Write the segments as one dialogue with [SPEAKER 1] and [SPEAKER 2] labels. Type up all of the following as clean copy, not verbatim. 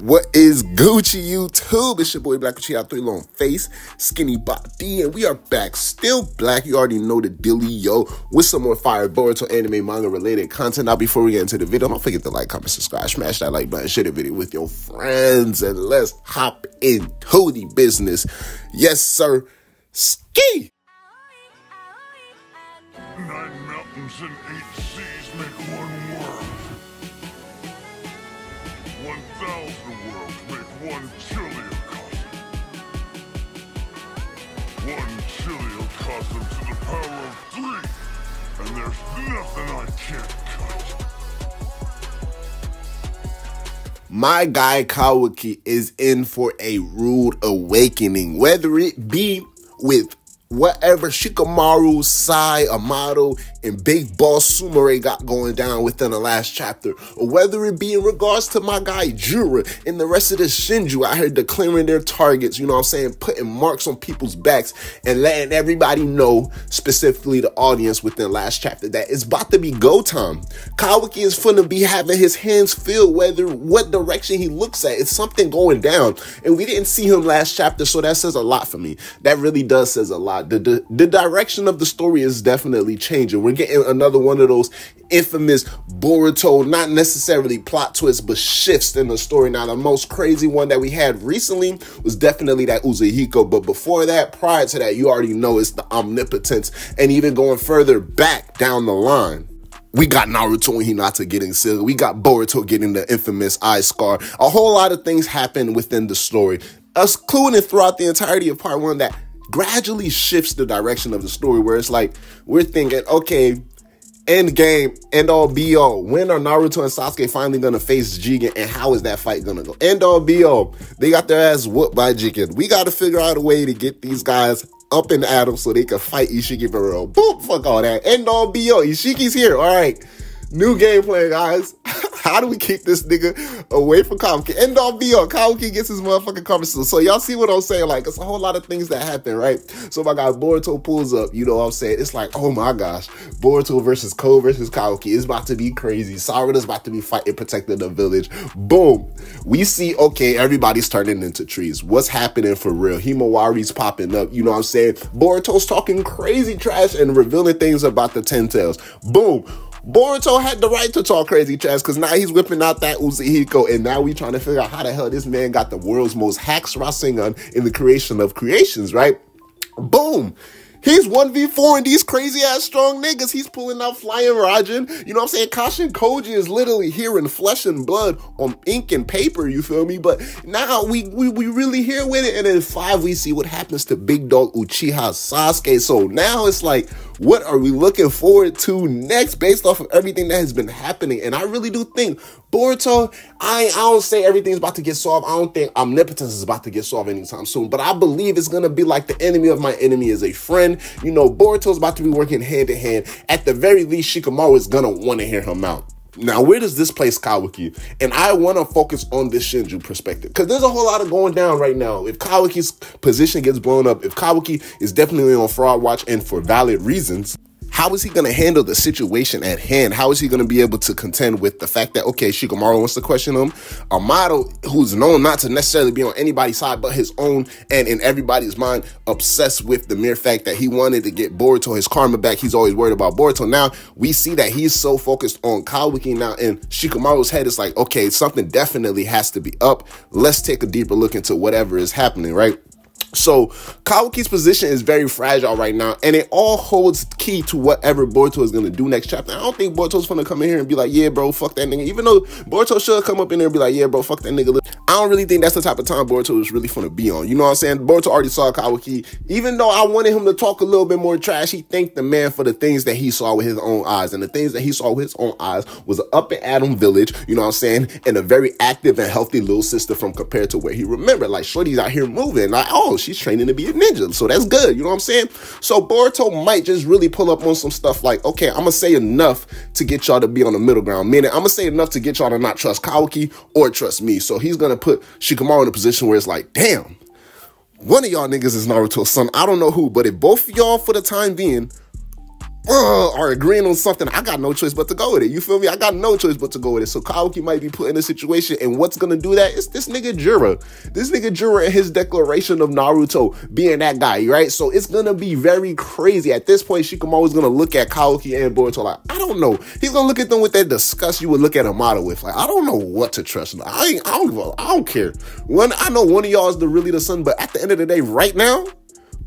[SPEAKER 1] What is Gucci YouTube? It's your boy Black Gucci out 3 long face, skinny body, and we are back. Still black, you already know the dealio, with some more fire Boruto anime manga related content. Now before we get into the video, don't forget to like, comment, subscribe, smash that like button, share the video with your friends, and let's hop into the business. Yes, sir. Ski!
[SPEAKER 2] 9 mountains and 8 seas make one world. 1,000 worlds make one chiliocosm. 1 chiliocosm to the power of 3, and there's nothing I can't cut.
[SPEAKER 1] My guy Kawaki is in for a rude awakening, whether it be with whatever Shikamaru, Sai, Amato, and Big Boss Sumire got going down within the last chapter, or whether it be in regards to my guy Jura and the rest of the Shinju out here declaring their targets, you know what I'm saying, putting marks on people's backs and letting everybody know, specifically the audience within the last chapter, that it's about to be go time. Kawaki is finna be having his hands filled whether what direction he looks at. It's something going down, and we didn't see him last chapter, so that says a lot for me. That really does says a lot. The direction of the story is definitely changing. We're getting another one of those infamous Boruto, not necessarily plot twists, but shifts in the story. Now, the most crazy one that we had recently was definitely that Uzuhiko. But before that, prior to that, you already know it's the omnipotence. And even going further back down the line, we got Naruto and Hinata getting sealed. We got Boruto getting the infamous eye scar. A whole lot of things happen within the story, us cluing throughout the entirety of part 1 that gradually shifts the direction of the story, where it's like we're thinking, okay, end game, end all be all. When are Naruto and Sasuke finally gonna face Jigen, and how is that fight gonna go? End all be all. They got their ass whooped by Jigen. We got to figure out a way to get these guys up and at them so they can fight Ishiki for real. Boom, fuck all that. End all be all. Ishiki's here. All right, new game plan, guys. How do we keep this nigga away from Kawaki? End all be all. Kawaki gets his motherfucking conversation. So y'all see what I'm saying? Like, it's a whole lot of things that happen, right? So my guy Boruto pulls up, you know what I'm saying? It's like, oh my gosh, Boruto versus Ko versus Kawaki is about to be crazy. Sarada's about to be fighting, protecting the village. Boom. We see, okay, everybody's turning into trees. What's happening for real? Himawari's popping up, you know what I'm saying? Boruto's talking crazy trash and revealing things about the Ten Tails. Boom. Boruto had the right to talk crazy trash because now he's whipping out that Uzuhiko, and now we trying to figure out how the hell this man got the world's most hacks Rasengan in the creation of creations, right? Boom. He's 1v4 and these crazy ass strong niggas. He's pulling out Flying Raijin. You know what I'm saying? Kashin Koji is literally here in flesh and blood on ink and paper, you feel me? But now we really here with it. And in 5, we see what happens to big dog Uchiha Sasuke. So now it's like, what are we looking forward to next based off of everything that has been happening? And I really do think Boruto, I don't say everything's about to get solved. I don't think omnipotence is about to get solved anytime soon. But I believe it's going to be like the enemy of my enemy is a friend. You know, Boruto's about to be working hand in hand. At the very least, Shikamaru is going to want to hear him out. Now, where does this place Kawaki? And I want to focus on this Shinju perspective, because there's a whole lot of going down right now. If Kawaki's position gets blown up, if Kawaki is definitely on fraud watch and for valid reasons, how is he going to handle the situation at hand? How is he going to be able to contend with the fact that, okay, Shikamaru wants to question him, Amato, who's known not to necessarily be on anybody's side but his own, and in everybody's mind, obsessed with the mere fact that he wanted to get Boruto his karma back. He's always worried about Boruto. Now, we see that he's so focused on Kawaki now, and Shikamaru's head is like, okay, something definitely has to be up. Let's take a deeper look into whatever is happening, right? So Kawaki's position is very fragile right now, and it all holds key to whatever Boruto is going to do next chapter. I don't think Boruto's going to come in here and be like, yeah, bro, fuck that nigga. Even though Boruto should come up in there and be like, yeah, bro, fuck that nigga. I don't really think that's the type of time Boruto is really going to be on. You know what I'm saying? Boruto already saw Kawaki. Even though I wanted him to talk a little bit more trash, he thanked the man for the things that he saw with his own eyes. And the things that he saw with his own eyes was an up and Adam village, you know what I'm saying? And a very active and healthy little sister from compared to where he remembered. Like, shorty's out here moving. Like, oh, she's training to be a ninja. So that's good. You know what I'm saying? So Boruto might just really pull up on some stuff like, okay, I'm going to say enough to get y'all to be on the middle ground. Meaning, I'm going to say enough to get y'all to not trust Kawaki or trust me. So he's going to put Shikamaru in a position where it's like, damn, one of y'all niggas is Naruto's son. I don't know who, but if both of y'all for the time being are agreeing on something, I got no choice but to go with it. You feel me? I got no choice but to go with it. So Kawaki might be put in a situation, and what's gonna do that? It's this nigga Jura. This nigga Jura and his declaration of Naruto being that guy, right? So it's gonna be very crazy. At this point, Shikamaru is gonna look at Kawaki and Boruto like, I don't know. He's gonna look at them with that disgust you would look at a model with. Like, I don't know what to trust. I don't care. I know one of y'all is really the son, but at the end of the day, right now,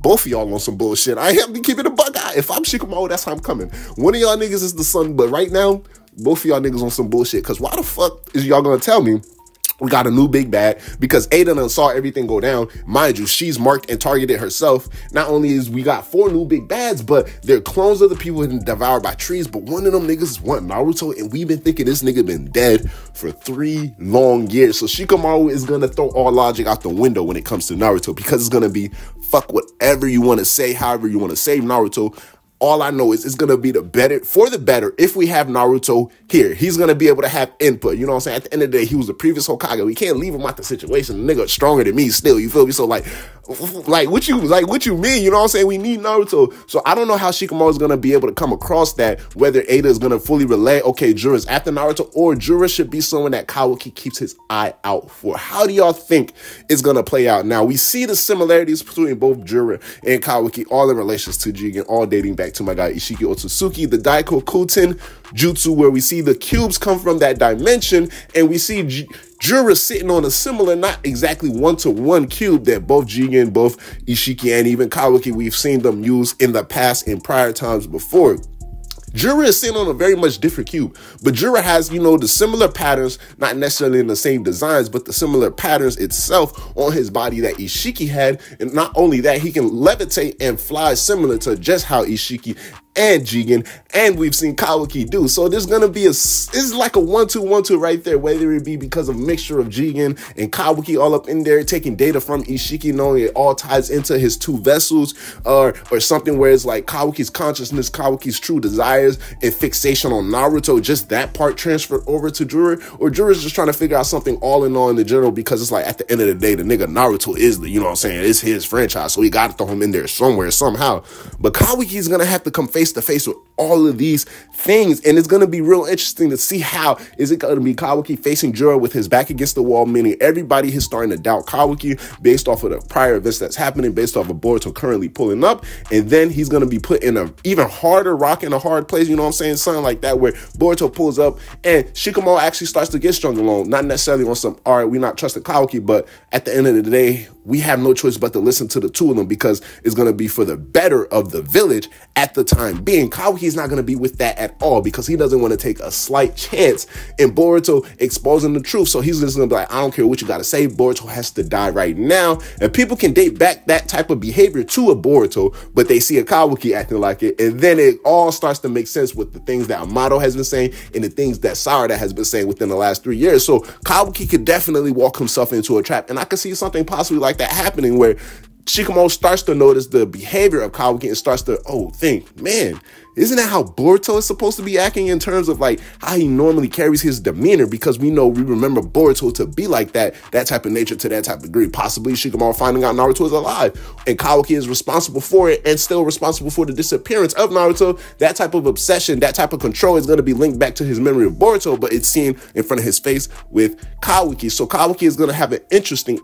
[SPEAKER 1] both of y'all on some bullshit. I am keeping a bug out. If I'm Shikamaru, that's how I'm coming. One of y'all niggas is the son, but right now, both of y'all niggas on some bullshit. Because why the fuck is y'all gonna tell me we got a new big bad? Because Ada done saw everything go down. Mind you, she's marked and targeted herself. Not only is we got 4 new big bads, but they're clones of the people who been devoured by trees. But one of them niggas is one Naruto, and we've been thinking this nigga been dead for 3 long years. So Shikamaru is gonna throw all logic out the window when it comes to Naruto, because it's gonna be fuck whatever you want to say, however you want to save Naruto. All I know is it's going to be the better if we have Naruto here. He's going to be able to have input. You know what I'm saying? At the end of the day, he was the previous Hokage. We can't leave him out the situation. The nigga stronger than me still. You feel me? So like what you mean? You know what I'm saying? We need Naruto. So I don't know how Shikamaru is going to be able to come across that, whether Ada is going to fully relay, okay, Jura's after Naruto, or Jura should be someone that Kawaki keeps his eye out for. How do y'all think it's going to play out? Now, we see the similarities between both Jura and Kawaki, all in relations to Jigen, all dating back to my guy Ishiki Otsutsuki, the Daiko Kuten Jutsu, where we see the cubes come from that dimension, and we see Jura sitting on a similar, not exactly one-to-one cube that both Jigen, both Ishiki, and even Kawaki, we've seen them use in the past in prior times before. Jura is sitting on a very much different cube, but Jura has, you know, the similar patterns, not necessarily in the same designs, but the similar patterns itself on his body that Ishiki had. And not only that, he can levitate and fly similar to just how Ishiki and Jigen, and we've seen Kawaki do. So there's gonna be it's like a 1-2-1-2 right there, whether it be because of mixture of Jigen and Kawaki all up in there, taking data from Ishiki, knowing it all ties into his 2 vessels, or something where it's like Kawaki's consciousness, Kawaki's true desires, and fixation on Naruto, just that part transferred over to Jura, or Jura's just trying to figure out something all in all in the general, because it's like at the end of the day, the nigga Naruto is the, you know what I'm saying, it's his franchise, so he gotta throw him in there somewhere, somehow. But Kawaki's gonna have to come face to face with all of these things, and it's going to be real interesting to see how is it going to be Kawaki facing Jura with his back against the wall, meaning everybody is starting to doubt Kawaki based off of the prior events that's happening, based off of Boruto currently pulling up, and then he's going to be put in a even harder rock in a hard place, you know what I'm saying, something like that, where Boruto pulls up and Shikamaru actually starts to get strung along, not necessarily on some, all right, we're not trusting Kawaki, but at the end of the day, we have no choice but to listen to the 2 of them, because it's going to be for the better of the village at the time being. Kawaki's not going to be with that at all, because he doesn't want to take a slight chance in Boruto exposing the truth. So he's just going to be like, I don't care what you got to say. Boruto has to die right now. And people can date back that type of behavior to a Boruto, but they see a Kawaki acting like it. And then it all starts to make sense with the things that Amato has been saying and the things that Sarada has been saying within the last 3 years. So Kawaki could definitely walk himself into a trap. And I could see something possibly like that happening, where Shikamaru starts to notice the behavior of Kawaki and starts to, think, man, isn't that how Boruto is supposed to be acting in terms of like how he normally carries his demeanor? Because we remember Boruto to be like that type of nature to that type of degree. Possibly Shikamaru finding out Naruto is alive and Kawaki is responsible for it and still responsible for the disappearance of Naruto. That type of obsession, that type of control is going to be linked back to his memory of Boruto, but it's seen in front of his face with Kawaki. So Kawaki is going to have an interesting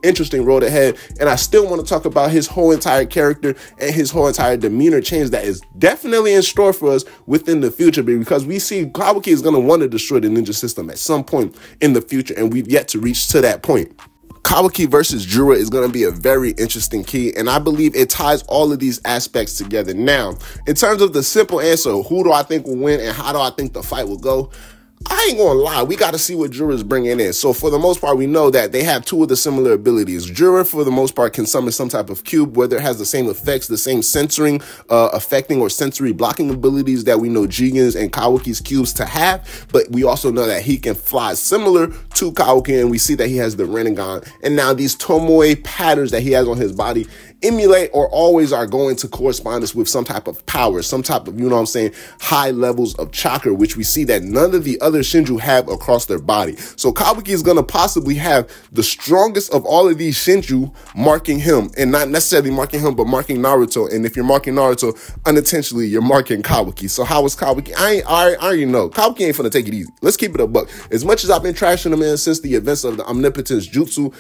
[SPEAKER 1] road ahead. And I still want to talk about his whole entire character and his whole entire demeanor change that is definitely in store for us within the future, because we see Kawaki is going to want to destroy the ninja system at some point in the future, and we've yet to reach to that point. Kawaki versus Jura is going to be a very interesting key, and I believe it ties all of these aspects together. Now, in terms of the simple answer, who do I think will win and how do I think the fight will go? I ain't gonna lie, we got to see what Jura's bringing in. So for the most part, we know that they have 2 of the similar abilities. Jura, for the most part, can summon some type of cube, whether it has the same effects, the same censoring, affecting or sensory blocking abilities that we know Jigen's and Kawaki's cubes to have. But we also know that he can fly similar to Kawaki, and we see that he has the Rinnegan. And now these Tomoe patterns that he has on his body emulate or always are going to correspond us with some type of power, some type of, you know what I'm saying, high levels of chakra, which we see that none of the other Shinju have across their body. So Kawaki is going to possibly have the strongest of all of these Shinju marking him, and not necessarily marking him, but marking Naruto. And if you're marking Naruto, unintentionally, you're marking Kawaki. So how is Kawaki? I already know. Kawaki ain't finna take it easy. Let's keep it a buck. As much as I've been trashing him, man, since the events of the Omnipotence Jutsu,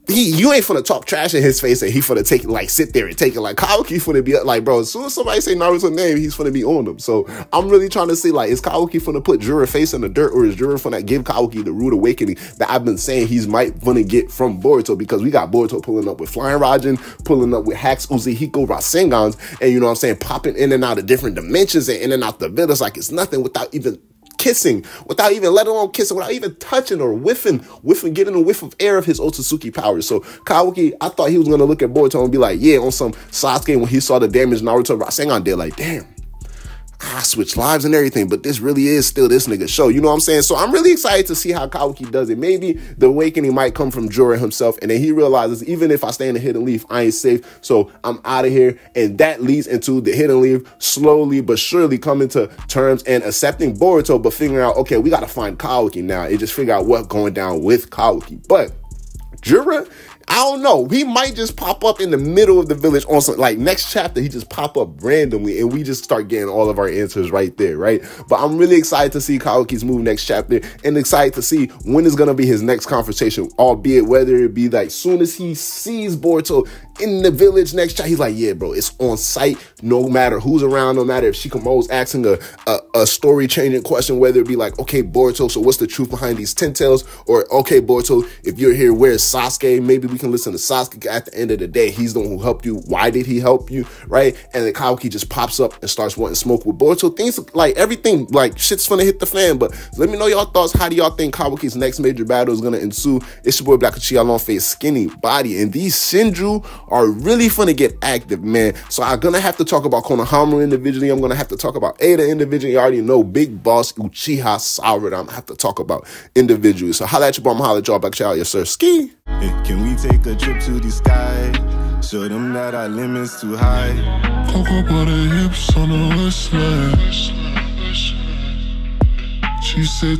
[SPEAKER 1] you ain't finna talk trash in his face and he finna take it, like, sit there and take it. Like, Kawaki finna be like, bro, as soon as somebody say Naruto's name, he's finna be on them. So I'm really trying to see, like, is Kawaki finna put Jura face in the dirt, or is Jura finna give Kawaki the rude awakening that I've been saying he's might finna get from Boruto? Because we got Boruto pulling up with Flying Raijin, pulling up with Hacks, Uzehiko, Rasengans, and you know what I'm saying, popping in and out of different dimensions and in and out the villas like it's nothing, without even kissing, without even, let alone kissing, without even touching or whiffing, getting a whiff of air of his Otsutsuki powers. So Kawaki, I thought he was going to look at Boruto and be like, yeah, on some Sasuke when he saw the damage Naruto Rasengan did, like, damn, I switched lives and everything, but this really is still this nigga's show. You know what I'm saying? So I'm really excited to see how Kawaki does it. Maybe the awakening might come from Jura himself, and then he realizes, even if I stay in the Hidden Leaf, I ain't safe, so I'm out of here. And that leads into the Hidden Leaf slowly but surely coming to terms and accepting Boruto, but figuring out, okay, we got to find Kawaki now and just figure out what's going down with Kawaki. But Jura, I don't know. He might just pop up in the middle of the village on some, like, next chapter, he just pop up randomly and we just start getting all of our answers right there, right? But I'm really excited to see Kawaki's move next chapter, and excited to see when is going to be his next confrontation, albeit whether it be like soon as he sees Boruto in the village next chapter, he's like, yeah, bro, it's on site, no matter who's around, no matter if Shikamaru's asking a story-changing question, whether it be like, okay, Boruto, so what's the truth behind these 10 tails? Or, okay, Boruto, if you're here, where's Sasuke? Maybe we can listen to Sasuke. At the end of the day, he's the one who helped you. Why did he help you, right? And then Kawaki just pops up and starts wanting smoke with Boruto. Things like everything, like, shit's gonna hit the fan. But let me know y'all thoughts. How do y'all think Kawaki's next major battle is gonna ensue? It's your boy Black Uchiha, long face, skinny body, and these Shinju are really finna get active, man. So I'm gonna have to talk about Konohamaru individually. I'm gonna have to talk about Ada individually. You already know Big Boss Uchiha Saurada. I'm gonna have to talk about individually. So holla at your boy, I'm holla at y'all, Black Uchiha, yes sir, ski.
[SPEAKER 3] Hey, can we take a trip to the sky? Show them that our limit's too high.
[SPEAKER 2] Cocoa butter hips on the wristlet. She said